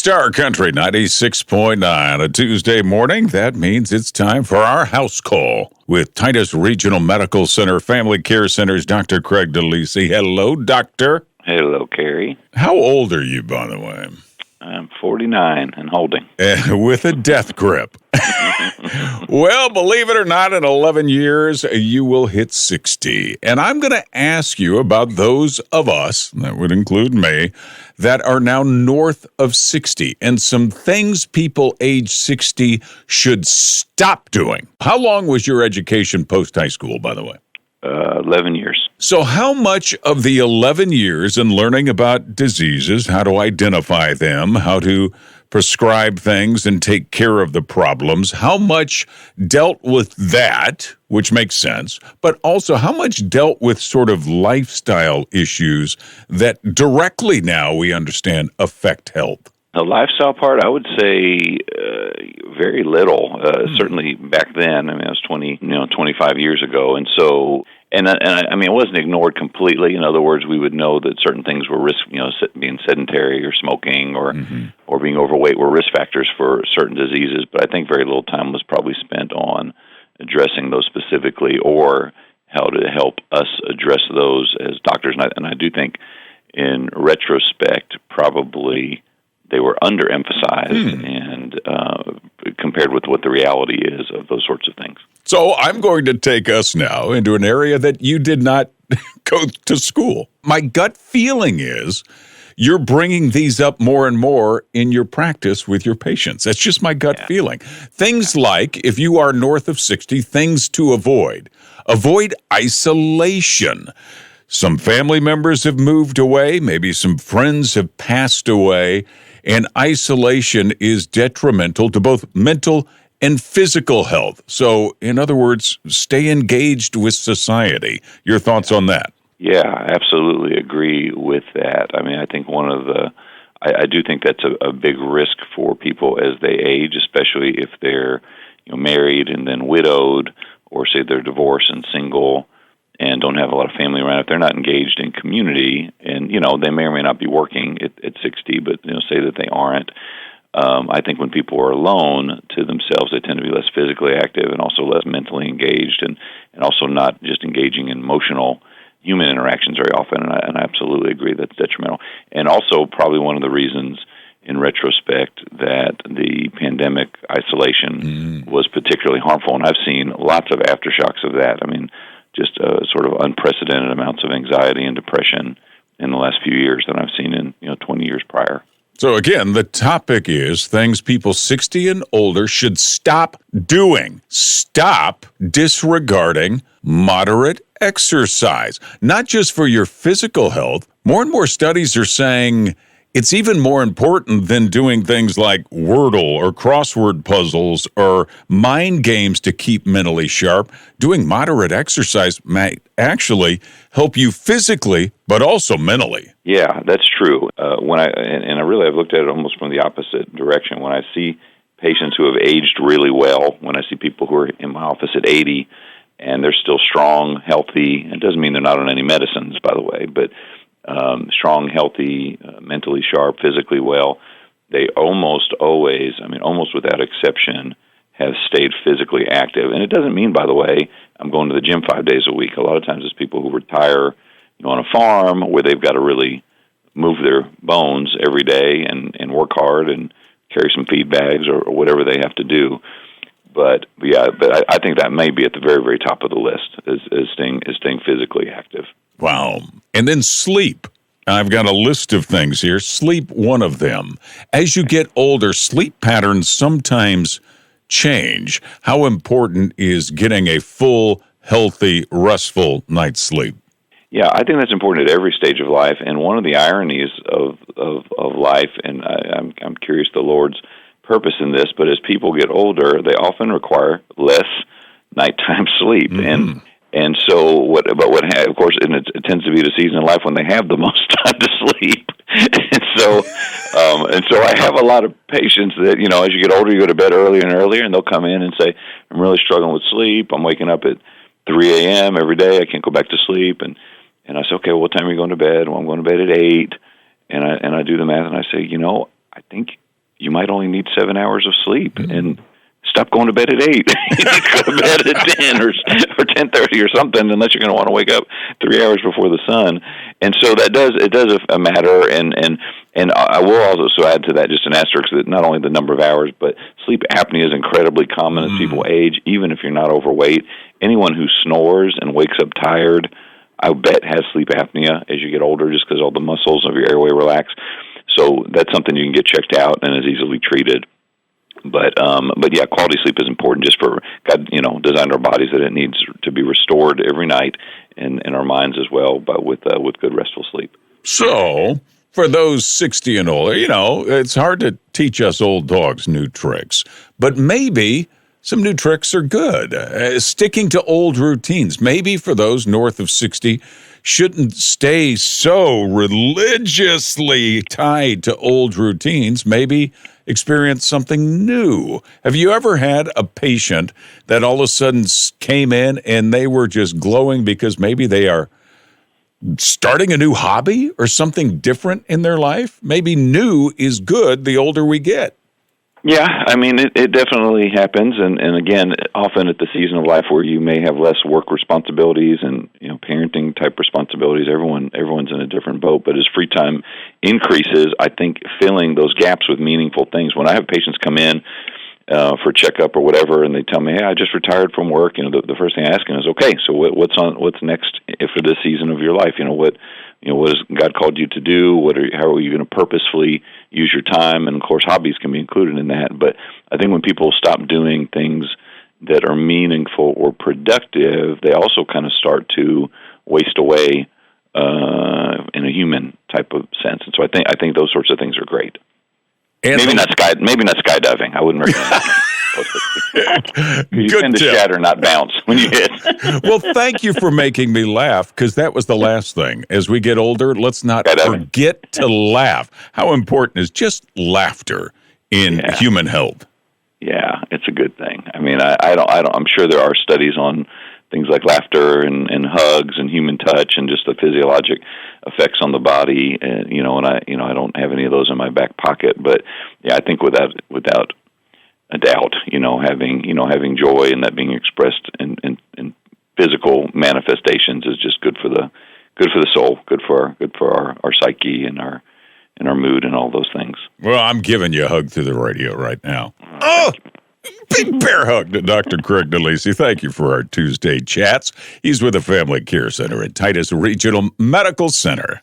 Star Country 96.9, a Tuesday morning. That means it's time for our house call with Titus Regional Medical Center Family Care Center's Dr. Craig DeLisi. Hello, doctor. Hello, Carrie. How old are you, by the way? I'm 49 and holding. With a death grip. Well, believe it or not, in 11 years, you will hit 60. And I'm going to ask you about those of us, that would include me, that are now north of 60 and some things people age 60 should stop doing. How long was your education post-high school, by the way? 11 years. So how much of the 11 years in learning about diseases, how to identify them, how to prescribe things and take care of the problems, how much dealt with that, which makes sense, but also how much dealt with sort of lifestyle issues that directly now we understand affect health? The lifestyle part, I would say very little. Certainly back then, I mean, it was 25 years ago, and so, and I mean, it wasn't ignored completely. In other words, we would know that certain things were risk, being sedentary or smoking or being overweight were risk factors for certain diseases. But I think very little time was probably spent on addressing those specifically, or how to help us address those as doctors. And I do think, in retrospect, probably they were underemphasized and compared with what the reality is of those sorts of things. So I'm going to take us now into an area that you did not go to school. My gut feeling is you're bringing these up more and more in your practice with your patients. That's just my gut feeling. Things like, if you are north of 60, things to avoid. Avoid isolation. Some family members have moved away. Maybe some friends have passed away. And isolation is detrimental to both mental and physical health. So, in other words, stay engaged with society. Your thoughts on that? Yeah, I absolutely agree with that. I mean, I think I do think that's a big risk for people as they age, especially if they're married and then widowed, or say they're divorced and single and don't have a lot of family around. If they're not engaged in community, and they may or may not be working at 60, but say that they aren't. I think when people are alone to themselves, they tend to be less physically active and also less mentally engaged, and also not just engaging in emotional human interactions very often. And I absolutely agree that's detrimental. And also probably one of the reasons, in retrospect, that the pandemic isolation was particularly harmful. And I've seen lots of aftershocks of that. I mean, just sort of unprecedented amounts of anxiety and depression in the last few years that I've seen in 20 years prior. So again, the topic is things people 60 and older should stop doing. Stop disregarding moderate exercise, not just for your physical health. More and more studies are saying it's even more important than doing things like Wordle or crossword puzzles or mind games to keep mentally sharp. Doing moderate exercise might actually help you physically, but also mentally. Yeah, that's true. I've looked at it almost from the opposite direction. When I see patients who have aged really well, when I see people who are in my office at 80 and they're still strong, healthy, it doesn't mean they're not on any medicines, by the way, but strong, healthy, mentally sharp, physically well, they almost always, almost without exception, have stayed physically active. And it doesn't mean, by the way, I'm going to the gym 5 days a week. A lot of times it's people who retire on a farm where they've got to really move their bones every day and work hard and carry some feed bags or whatever they have to do. But I think that may be at the very, very top of the list is staying physically active. Wow. And then sleep. I've got a list of things here. Sleep, one of them. As you get older, sleep patterns sometimes change. How important is getting a full, healthy, restful night's sleep? Yeah, I think that's important at every stage of life. And one of the ironies of life, and I'm curious the Lord's purpose in this, but as people get older, they often require less nighttime sleep. And so of course, and it tends to be the season in life when they have the most time to sleep. And so I have a lot of patients that, as you get older, you go to bed earlier and earlier, and they'll come in and say, I'm really struggling with sleep. I'm waking up at 3 a.m. every day. I can't go back to sleep. And I say, okay, well, what time are you going to bed? Well, I'm going to bed at 8. And I do the math, and I say, I think you might only need 7 hours of sleep. And stop going to bed at 8. You need to go to bed at 10 or 10:30 or something, unless you're going to want to wake up 3 hours before the sun. And so it does a matter. And I will also add to that just an asterisk that not only the number of hours, but sleep apnea is incredibly common as people age, even if you're not overweight. Anyone who snores and wakes up tired, I bet has sleep apnea as you get older, just because all the muscles of your airway relax. So that's something you can get checked out and is easily treated. But yeah, quality sleep is important. Just for God, designed our bodies that it needs to be restored every night, and our minds as well, but with good restful sleep. So, for those 60 and older, it's hard to teach us old dogs new tricks, but maybe some new tricks are good. Sticking to old routines, maybe for those north of 60, shouldn't stay so religiously tied to old routines. Maybe experience something new. Have you ever had a patient that all of a sudden came in and they were just glowing because maybe they are starting a new hobby or something different in their life? Maybe new is good the older we get. Yeah, I mean, it definitely happens, and again, often at the season of life where you may have less work responsibilities and parenting type responsibilities. Everyone's in a different boat. But as free time increases, I think filling those gaps with meaningful things. When I have patients come in for a checkup or whatever, and they tell me, "Hey, I just retired from work," the first thing I ask them is, "Okay, so what's next for this season of your life? What has God called you to do? How are you going to purposefully use your time?" And of course, hobbies can be included in that. But I think when people stop doing things that are meaningful or productive, they also kind of start to waste away in a human type of sense. And so I think those sorts of things are great. And maybe not skydiving. I wouldn't recommend that. You tend to shatter, not bounce when you hit. Well, thank you for making me laugh, because that was the last thing. As we get older, let's not forget to laugh. How important is just laughter in human health? Yeah, it's a good thing. I mean, I'm sure there are studies on things like laughter and hugs and human touch and just the physiologic effects on the body. And I don't have any of those in my back pocket, but yeah, I think without a doubt, having joy and that being expressed in physical manifestations is just good for the soul, good for our psyche and our mood and all those things. Well, I'm giving you a hug through the radio right now. Oh, big bear hug to Dr. Craig DeLisi. Thank you for our Tuesday chats. He's with the Family Care Center at Titus Regional Medical Center.